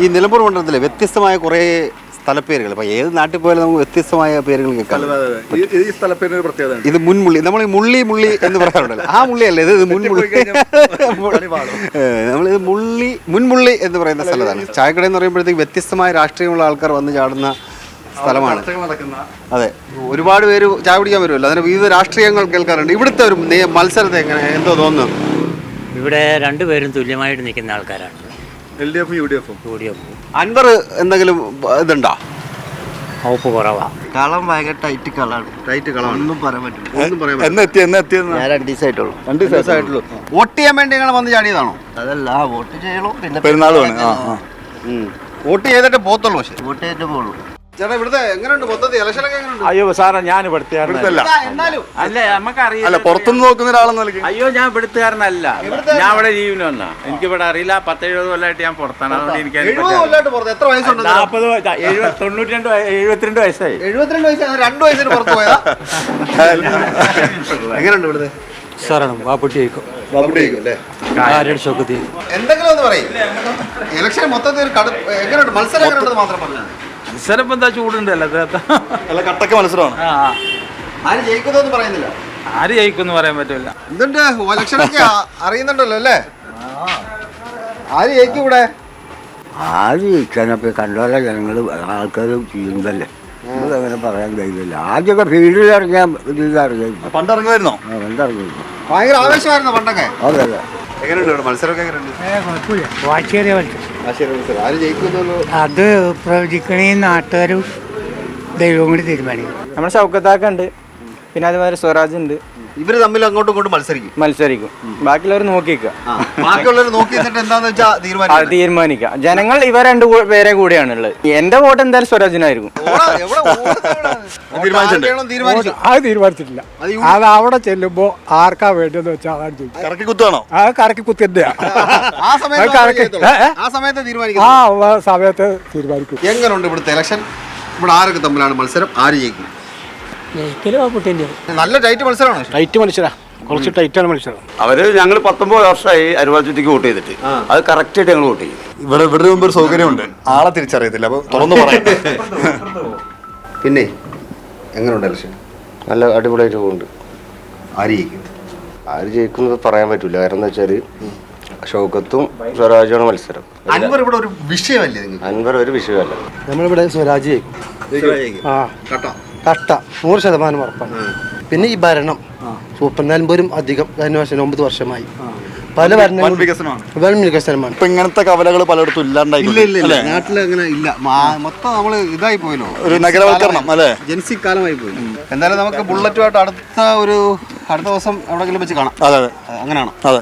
ഈ നിലമ്പൂർ മണ്ഡലത്തിലെ വ്യത്യസ്തമായ കുറേ സ്ഥലപ്പേരുകൾ, ഇപ്പോൾ ഏത് നാട്ടിൽ പോയാലും നമുക്ക് വ്യത്യസ്തമായ പേരുകൾ കേൾക്കാം. ഈ സ്ഥലപ്പേരിന് ഒരു പ്രത്യേകത, ഇത് മുൻമുള്ളി, നമ്മൾ ഈ മുള്ളി എന്ന് പറയാറുണ്ടല്ലോ, ആ മുള്ളിയല്ല ഇത് മുൻമുള്ളി. നമ്മളിത് മുൻമുള്ളി എന്ന് പറയുന്ന സ്ഥലത്താണ്. ചായക്കട എന്ന് പറയുമ്പോഴത്തേക്ക് വ്യത്യസ്തമായ രാഷ്ട്രീയമുള്ള ആൾക്കാർ വന്ന് ചാടുന്ന സ്ഥലമാണ്. അതെ, ഒരുപാട് പേര് ചായ കുടിക്കാൻ വരുമല്ലോ, അതിന് വിവിധ രാഷ്ട്രീയങ്ങൾ കേൾക്കാറുണ്ട്. ഇവിടുത്തെ ഒരു മത്സരത്തെ എന്തോ തോന്നുന്നു? ഇവിടെ രണ്ടുപേരും തുല്യമായിട്ട് നിൽക്കുന്ന ആൾക്കാരാണ്, LDF ഉം UDF ഉം. അൻവർ എന്തെങ്കിലും ഇതുണ്ടോ? വകുപ്പ് കുറവാ. കളം ഭയങ്കര ടൈറ്റ് കളാണ്. ഒന്നും പറയാൻ പറ്റില്ല. ഞാൻ 2 ദിവസമായിട്ടുള്ളൂ. 2 ദിവസമായിട്ടുള്ളൂ. വോട്ട് ചെയ്യാൻ വേണ്ടി നിങ്ങൾ വന്ന് ചാടിയതാണോ? അതല്ല, വോട്ട് ചെയ്യണോ, പിന്നെ പെരുന്നാളുമാണ്. വോട്ട് ചെയ്തിട്ട് പോത്തുള്ളൂ. പക്ഷേ വോട്ട് ചെയ്തിട്ട് പോകുള്ളൂ. ചേട്ടാ, ഇവിടുത്തെ എങ്ങനെയുണ്ട് മൊത്തത്തിൽ ഇലക്ഷനൊക്കെ എങ്ങനെയുണ്ട്? അയ്യോ സാറേ, ഞാൻ ഇവിടുത്തുകാരനല്ല. അല്ല, നമുക്കറിയില്ല. പുറത്തുനിന്ന് നോക്കുന്ന ഒരാളെന്ന് നൽകി. അയ്യോ, ഞാൻ ഇവിടുത്തുകാരനല്ല. ഞാൻ ഇവിടെ ജീവിന് വന്നാ. എനിക്കിവിടെ അറിയില്ല. 10-70 കൊല്ലമായിട്ട് ഞാൻ പുറത്താണ്. അതുകൊണ്ട് എനിക്ക് 70 കൊല്ലമായിട്ട് പുറത്ത്. എത്ര വയസ്സുണ്ട്? 72 വയസ്സായി. 72 വയസ്സ്. 2 വയസ്സിന് പുറത്ത് പോയതാ? എങ്ങനെയുണ്ട് ഇവിടുത്തെ? എന്തെങ്കിലും ഒന്ന് പറയും. ഇലക്ഷൻ മൊത്തത്തിൽ എങ്ങനെയുണ്ട്? മത്സരം എങ്ങനെയുണ്ടെന്ന് മാത്രം പറഞ്ഞു. മത്സരം എന്താ ചൂടുണ്ടല്ലോ, നല്ല കട്ടക്ക മത്സരമാണ്. ആര് ജയിക്കുന്നതെന്ന് പറയുന്നില്ല. ആര് ജയിക്കുമെന്ന് പറയാൻ പറ്റില്ല. എന്തുണ്ട് ഇലക്ഷനൊക്കെ അറിയുന്നുണ്ടല്ലോ അല്ലേ? ആര് ജയിക്കും ഇവിടെ? ആര് ജയിക്കാനൊക്കെ കണ്ടോലെ ജനങ്ങൾ ആൾക്കാർ ചെയ്യുന്നതല്ലേ, അങ്ങനെ പറയാൻ കഴിയില്ല. ആദ്യമൊക്കെ ഫീൽഡിൽ ഇറങ്ങിയാൽ പണ്ടിറങ്ങുമായിരുന്നോ? കണ്ടിറങ്ങിയിരുന്നു. ഭയങ്കര ആവേശമായിരുന്നു പണ്ടൊക്കെ. അതെ അതെ. എങ്ങനെയുണ്ട് ഇവിടെ മത്സരമൊക്കെ? എങ്ങനെയുണ്ട്? ആര് ജയിക്കുന്നു അത് പ്രവചിക്കണേ നാട്ടുകാരും ദൈവം കൂടി തീരുമാനിക്കും. നമ്മുടെ ഷൗക്കത്താക്കുണ്ട്, പിന്നെ അതുമാതിരി സ്വരാജ് ഉണ്ട്. ഇവര് തമ്മിൽ അങ്ങോട്ടും ഇങ്ങോട്ടും മത്സരിക്കും. ബാക്കിയുള്ളവർ നോക്കിക്കുക, ബാക്കിയുള്ളവർ നോക്കി എന്താന്ന് വെച്ചാൽ തീരുമാനിക്കുക. ജനങ്ങൾ ഇവ 2 പേരെ കൂടെയാണുള്ളത്. എന്റെ വോട്ട് എന്തായാലും സ്വരാജിനായിരിക്കും. അത് തീരുമാനിച്ചിട്ടില്ല. അത് അവിടെ ചെല്ലുമ്പോ ആർക്കാ വേണ്ടതെന്ന് വെച്ചാൽ കറക്കി കുത്താണോ? അത് കറക്കി കുത്തിന്റെ ആ സമയത്ത് തീരുമാനിക്കും. എങ്ങനെയുണ്ട് ഇവിടുത്തെ ഇലക്ഷൻ? ഇവിടെ ആരൊക്കെ തമ്മിലാണ് മത്സരം? ആര് ജയിക്കും? നല്ല ടൈറ്റ് മത്സരമാണ്. ടൈറ്റ് മത്സരം, കുറച്ച് ടൈറ്റാണ് മത്സരം. ഞങ്ങൾ 19 വർഷമായി അരുവാൾ ചുറ്റിക്ക് വോട്ട് ചെയ്തിട്ട്. അത് കറക്റ്റ് ആയിട്ട് ഞങ്ങൾ വോട്ട് ചെയ്യും. ഇവിടെ മുമ്പ് ഒരു സൗകര്യമുണ്ട്, ആളെ തിരിച്ചറിയത്തില്ല, അപ്പൊ തുറന്നു പറയാം. പിന്നെ എങ്ങനെയുണ്ട് ഇലക്ഷൻ? നല്ല അടിപൊളിയായിട്ട് പോകുന്നുണ്ട്. ആര് ജയിക്കും? ആര് ജയിക്കുന്നത് പറയാൻ പറ്റൂല. കാരണം എന്താ വെച്ചാല് ഷൗക്കത്തും സ്വരാജുമാണ് മത്സരം. അൻവർ ഇവിടെ ഒരു വിഷയമല്ലേ? അൻവർ ഒരു വിഷയമല്ല. നമ്മളിവിടെ സ്വരാജ് ജയിക്കും. കട്ട 100% ഉറപ്പാണ്. പിന്നെ ഈ ഭരണം സൂപ്പർനാൽപോലും അധികം കഴിഞ്ഞ വർഷം 9 വർഷമായി പല ഭരണങ്ങളും വികസനമാണ്. ഇപ്പൊ ഇങ്ങനത്തെ കവലകൾ പലയിടത്തും ഇല്ലാണ്ടായി. നാട്ടിൽ അങ്ങനെ ഇല്ല, മൊത്തം നമ്മള് ഇതായി പോയല്ലോ, ഒരു നഗരവൽക്കരണം അല്ലേ, ജൻസി കാലമായി പോയി. എന്തായാലും നമുക്ക് ബുള്ളറ്റുമായിട്ട് അടുത്ത ദിവസം എവിടെയെങ്കിലും വെച്ച് കാണാം. അതെ, അങ്ങനെയാണോ? അതെ.